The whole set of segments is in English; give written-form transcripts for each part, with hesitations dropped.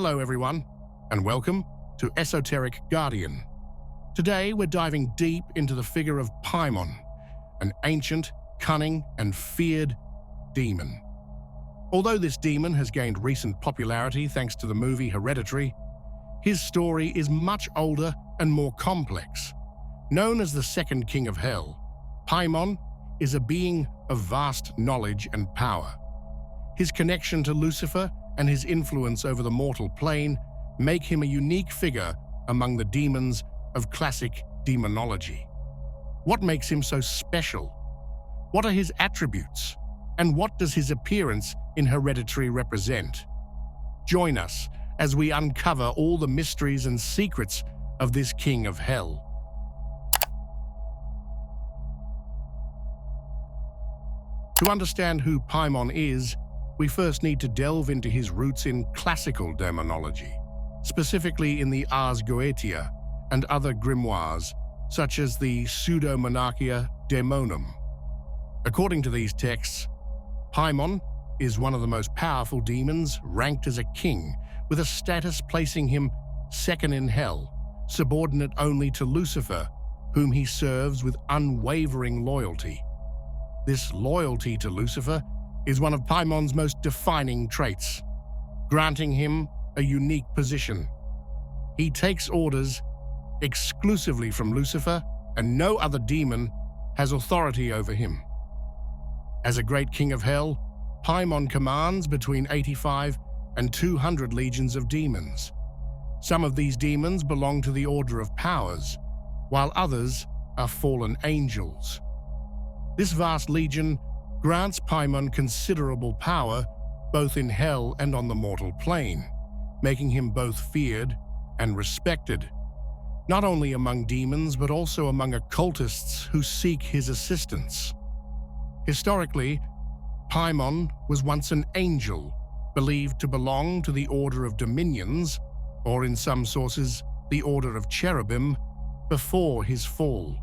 Hello everyone, and welcome to Esoteric Guardian. Today we're diving deep into the figure of Paimon, an ancient, cunning, and feared demon. Although this demon has gained recent popularity thanks to the movie Hereditary, his story is much older and more complex. Known as the second king of hell, Paimon is a being of vast knowledge and power. His connection to Lucifer and his influence over the mortal plane make him a unique figure among the demons of classic demonology. What makes him so special? What are his attributes? And what does his appearance in Hereditary represent? Join us as we uncover all the mysteries and secrets of this king of hell. To understand who Paimon is, we first need to delve into his roots in classical demonology, specifically in the Ars Goetia and other grimoires, such as the Pseudo-Monarchia Daemonum. According to these texts, Paimon is one of the most powerful demons, ranked as a king, with a status placing him second in hell, subordinate only to Lucifer, whom he serves with unwavering loyalty. This loyalty to Lucifer is one of Paimon's most defining traits, granting him a unique position. He takes orders exclusively from Lucifer, and no other demon has authority over him. As a great king of hell, Paimon commands between 85 and 200 legions of demons. Some of these demons belong to the Order of Powers, while others are fallen angels. This vast legion grants Paimon considerable power both in hell and on the mortal plane, making him both feared and respected, not only among demons but also among occultists who seek his assistance. Historically, Paimon was once an angel, believed to belong to the Order of Dominions, or in some sources, the Order of Cherubim, before his fall.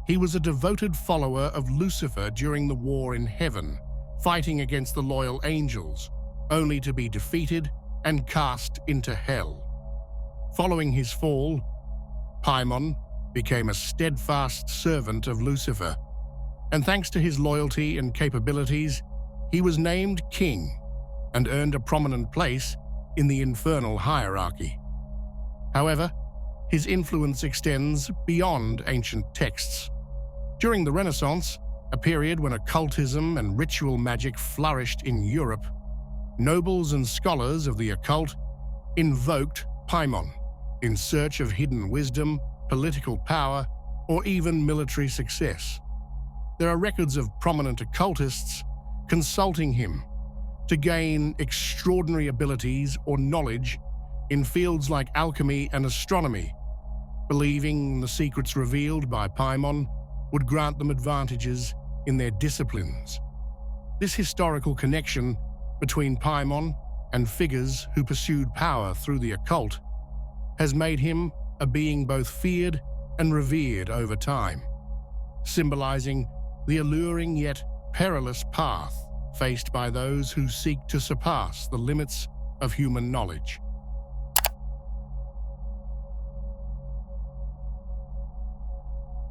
He was a devoted follower of Lucifer during the war in heaven, fighting against the loyal angels, only to be defeated and cast into hell. Following his fall, Paimon became a steadfast servant of Lucifer, and thanks to his loyalty and capabilities, he was named king and earned a prominent place in the infernal hierarchy. However, his influence extends beyond ancient texts. During the Renaissance, a period when occultism and ritual magic flourished in Europe, nobles and scholars of the occult invoked Paimon in search of hidden wisdom, political power, or even military success. There are records of prominent occultists consulting him to gain extraordinary abilities or knowledge in fields like alchemy and astronomy, believing the secrets revealed by Paimon would grant them advantages in their disciplines. This historical connection between Paimon and figures who pursued power through the occult has made him a being both feared and revered over time, symbolizing the alluring yet perilous path faced by those who seek to surpass the limits of human knowledge.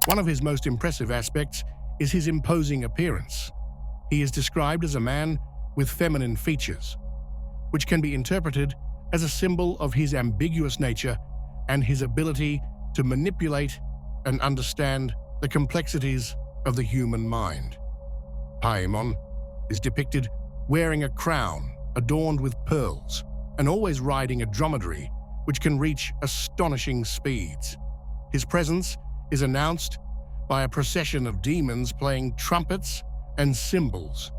One of his most impressive aspects is his imposing appearance. He is described as a man with feminine features, which can be interpreted as a symbol of his ambiguous nature and his ability to manipulate and understand the complexities of the human mind. Paimon is depicted wearing a crown adorned with pearls and always riding a dromedary which can reach astonishing speeds. His presence is announced by a procession of demons playing trumpets and cymbals,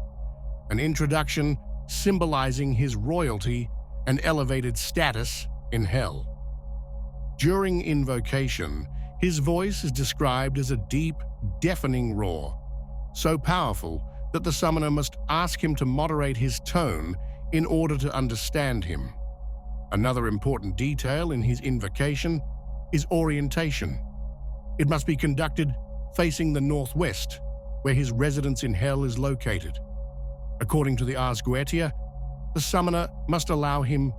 an introduction symbolizing his royalty and elevated status in hell. During invocation, his voice is described as a deep, deafening roar, so powerful that the summoner must ask him to moderate his tone in order to understand him. Another important detail in his invocation is orientation. It must be conducted facing the northwest, where his residence in hell is located. According to the Ars Goetia, the summoner must allow him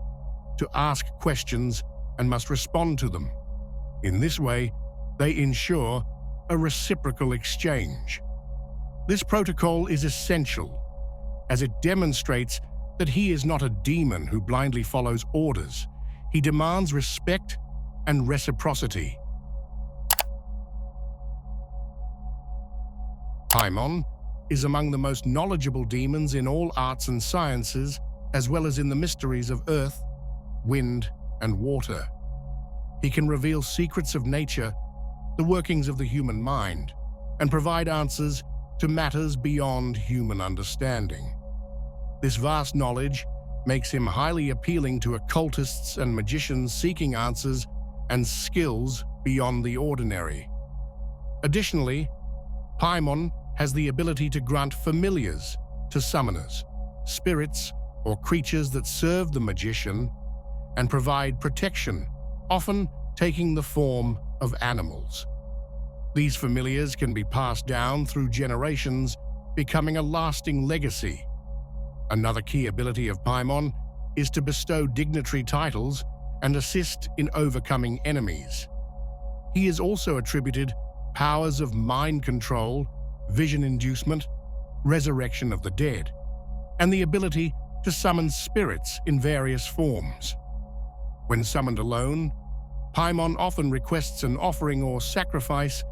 to ask questions and must respond to them. In this way, they ensure a reciprocal exchange. This protocol is essential, as it demonstrates that he is not a demon who blindly follows orders. He demands respect and reciprocity. Paimon is among the most knowledgeable demons in all arts and sciences, as well as in the mysteries of earth, wind, and water. He can reveal secrets of nature, the workings of the human mind, and provide answers to matters beyond human understanding. This vast knowledge makes him highly appealing to occultists and magicians seeking answers and skills beyond the ordinary. Additionally, Paimon has the ability to grant familiars to summoners, spirits, or creatures that serve the magician and provide protection, often taking the form of animals. These familiars can be passed down through generations, becoming a lasting legacy. Another key ability of Paimon is to bestow dignitary titles and assist in overcoming enemies. He is also attributed powers of mind control, vision inducement, resurrection of the dead, and the ability to summon spirits in various forms. When summoned alone, Paimon often requests an offering or sacrifice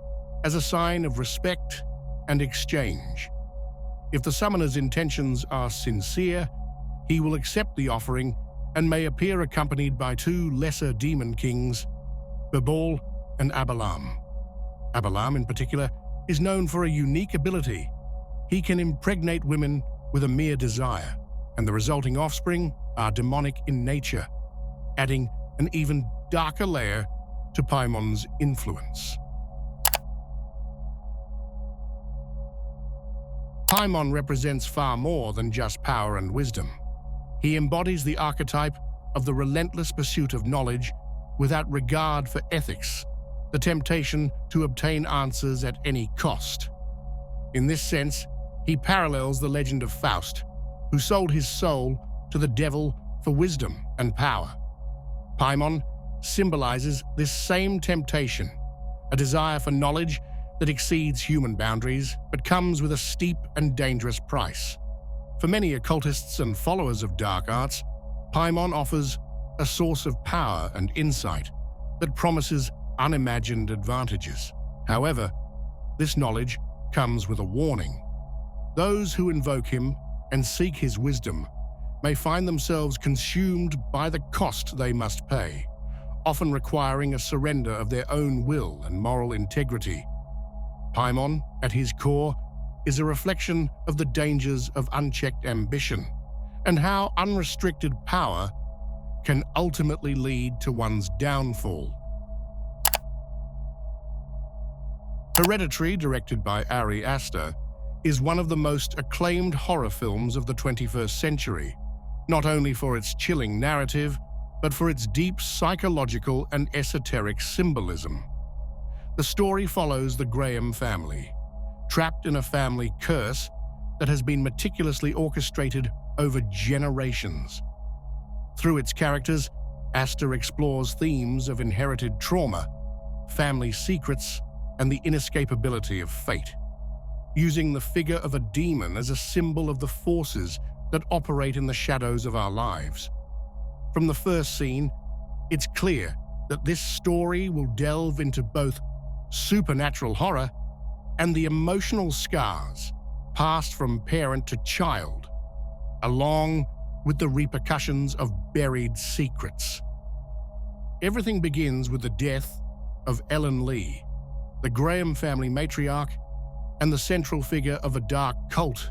as a sign of respect and exchange. If the summoner's intentions are sincere, he will accept the offering and may appear accompanied by two lesser demon kings, Babal and Abalam. Abalam, in particular, is known for a unique ability. He can impregnate women with a mere desire, and the resulting offspring are demonic in nature, adding an even darker layer to Paimon's influence. Paimon represents far more than just power and wisdom. He embodies the archetype of the relentless pursuit of knowledge without regard for ethics, the temptation to obtain answers at any cost. In this sense, he parallels the legend of Faust, who sold his soul to the devil for wisdom and power. Paimon symbolizes this same temptation, a desire for knowledge that exceeds human boundaries but comes with a steep and dangerous price. For many occultists and followers of dark arts, Paimon offers a source of power and insight that promises unimagined advantages. However, this knowledge comes with a warning. Those who invoke him and seek his wisdom may find themselves consumed by the cost they must pay, often requiring a surrender of their own will and moral integrity. Paimon, at his core, is a reflection of the dangers of unchecked ambition and how unrestricted power can ultimately lead to one's downfall. Hereditary, directed by Ari Aster, is one of the most acclaimed horror films of the 21st century, not only for its chilling narrative, but for its deep psychological and esoteric symbolism. The story follows the Graham family, trapped in a family curse that has been meticulously orchestrated over generations. Through its characters, Aster explores themes of inherited trauma, family secrets, and the inescapability of fate, using the figure of a demon as a symbol of the forces that operate in the shadows of our lives. From the first scene, it's clear that this story will delve into both supernatural horror and the emotional scars passed from parent to child, along with the repercussions of buried secrets. Everything begins with the death of Ellen Lee, the Graham family matriarch and the central figure of a dark cult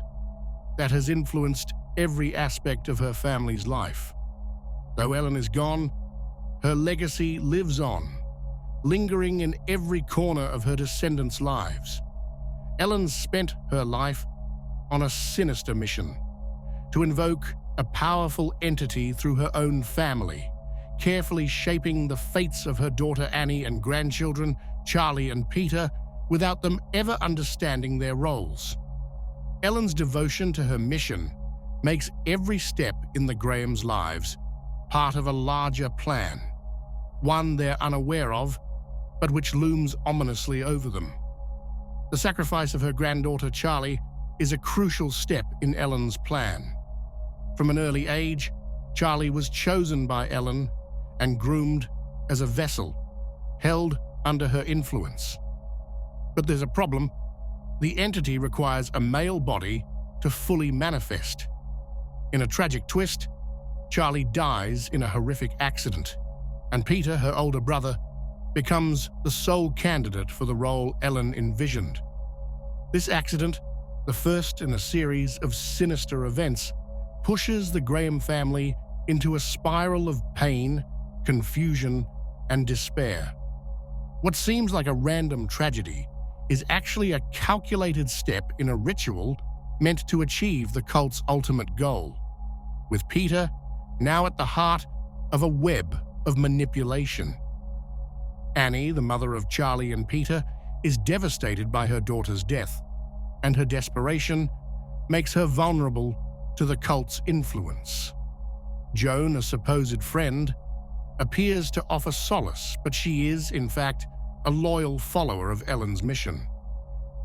that has influenced every aspect of her family's life. Though Ellen is gone, her legacy lives on, lingering in every corner of her descendants' lives. Ellen spent her life on a sinister mission, to invoke a powerful entity through her own family, carefully shaping the fates of her daughter Annie and grandchildren, Charlie and Peter, without them ever understanding their roles. Ellen's devotion to her mission makes every step in the Grahams' lives part of a larger plan, one they're unaware of, but which looms ominously over them. The sacrifice of her granddaughter Charlie is a crucial step in Ellen's plan. From an early age, Charlie was chosen by Ellen and groomed as a vessel, held under her influence. But there's a problem. The entity requires a male body to fully manifest. In a tragic twist, Charlie dies in a horrific accident, and Peter, her older brother, becomes the sole candidate for the role Ellen envisioned. This accident, the first in a series of sinister events, pushes the Graham family into a spiral of pain, confusion, and despair. What seems like a random tragedy is actually a calculated step in a ritual meant to achieve the cult's ultimate goal, with Peter now at the heart of a web of manipulation. Annie, the mother of Charlie and Peter, is devastated by her daughter's death, and her desperation makes her vulnerable to the cult's influence. Joan, a supposed friend, appears to offer solace, but she is, in fact, a loyal follower of Ellen's mission.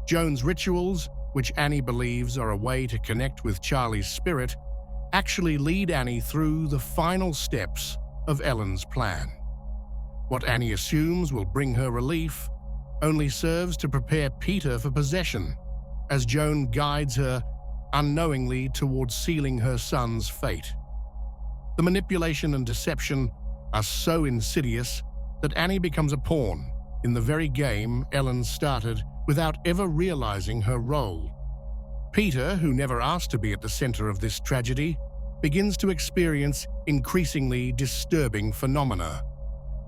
Joan's rituals, which Annie believes are a way to connect with Charlie's spirit, actually lead Annie through the final steps of Ellen's plan. What Annie assumes will bring her relief only serves to prepare Peter for possession, as Joan guides her unknowingly towards sealing her son's fate. The manipulation and deception are so insidious that Annie becomes a pawn in the very game Ellen started without ever realizing her role. Peter, who never asked to be at the center of this tragedy, begins to experience increasingly disturbing phenomena.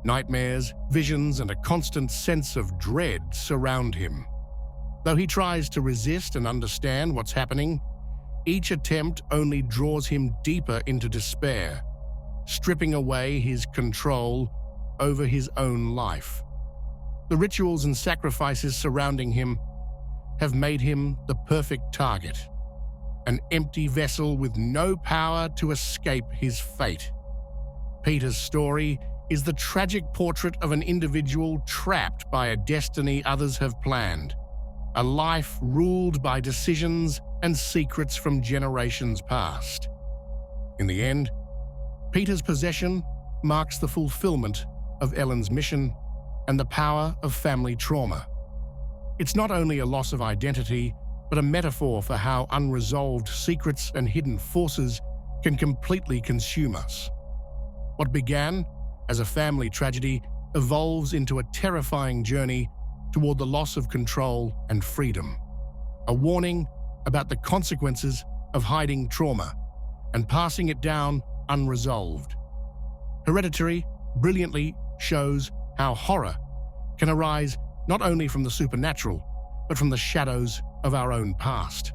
Nightmares, visions, and a constant sense of dread surround him. Though he tries to resist and understand what's happening, each attempt only draws him deeper into despair, stripping away his control over his own life. The rituals and sacrifices surrounding him have made him the perfect target, an empty vessel with no power to escape his fate. Peter's story is the tragic portrait of an individual trapped by a destiny others have planned, a life ruled by decisions and secrets from generations past. In the end, Peter's possession marks the fulfillment of Ellen's mission and the power of family trauma. It's not only a loss of identity, but a metaphor for how unresolved secrets and hidden forces can completely consume us. What began as a family tragedy evolves into a terrifying journey toward the loss of control and freedom, a warning about the consequences of hiding trauma and passing it down unresolved. Hereditary brilliantly shows how horror can arise not only from the supernatural, but from the shadows of our own past.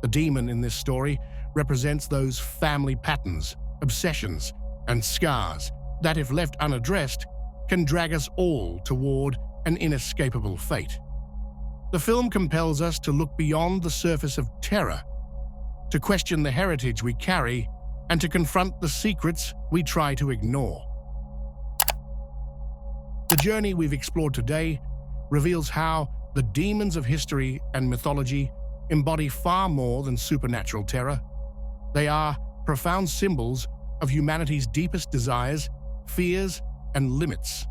The demon in this story represents those family patterns, obsessions, and scars that, if left unaddressed, can drag us all toward an inescapable fate. The film compels us to look beyond the surface of terror, to question the heritage we carry, and to confront the secrets we try to ignore. The journey we've explored today reveals how the demons of history and mythology embody far more than supernatural terror. They are profound symbols of humanity's deepest desires, fears, and limits.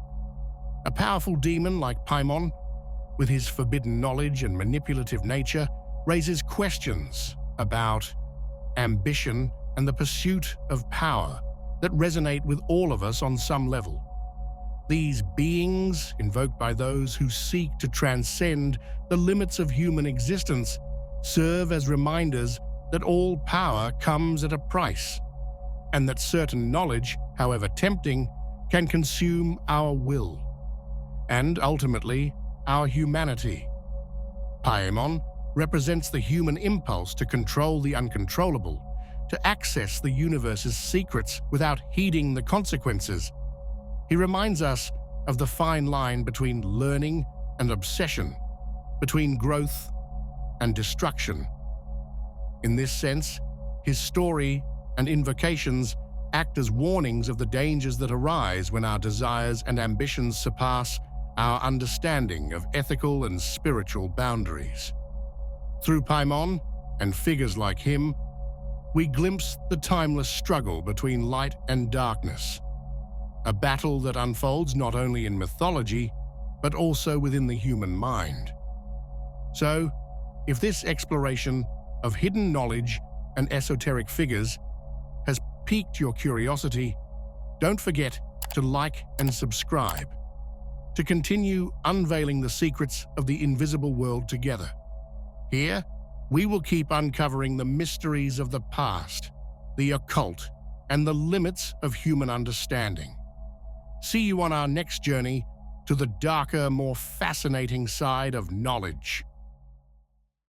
A powerful demon like Paimon, with his forbidden knowledge and manipulative nature, raises questions about ambition and the pursuit of power that resonate with all of us on some level. These beings, invoked by those who seek to transcend the limits of human existence, serve as reminders that all power comes at a price, and that certain knowledge, however tempting, can consume our will, and ultimately, our humanity. Paimon represents the human impulse to control the uncontrollable, to access the universe's secrets without heeding the consequences. He reminds us of the fine line between learning and obsession, between growth and destruction. In this sense, his story and invocations act as warnings of the dangers that arise when our desires and ambitions surpass our understanding of ethical and spiritual boundaries. Through Paimon and figures like him, we glimpse the timeless struggle between light and darkness, a battle that unfolds not only in mythology, but also within the human mind. So, if this exploration of hidden knowledge and esoteric figures has piqued your curiosity, don't forget to like and subscribe to continue unveiling the secrets of the invisible world together. Here, we will keep uncovering the mysteries of the past, the occult, and the limits of human understanding. See you on our next journey to the darker, more fascinating side of knowledge.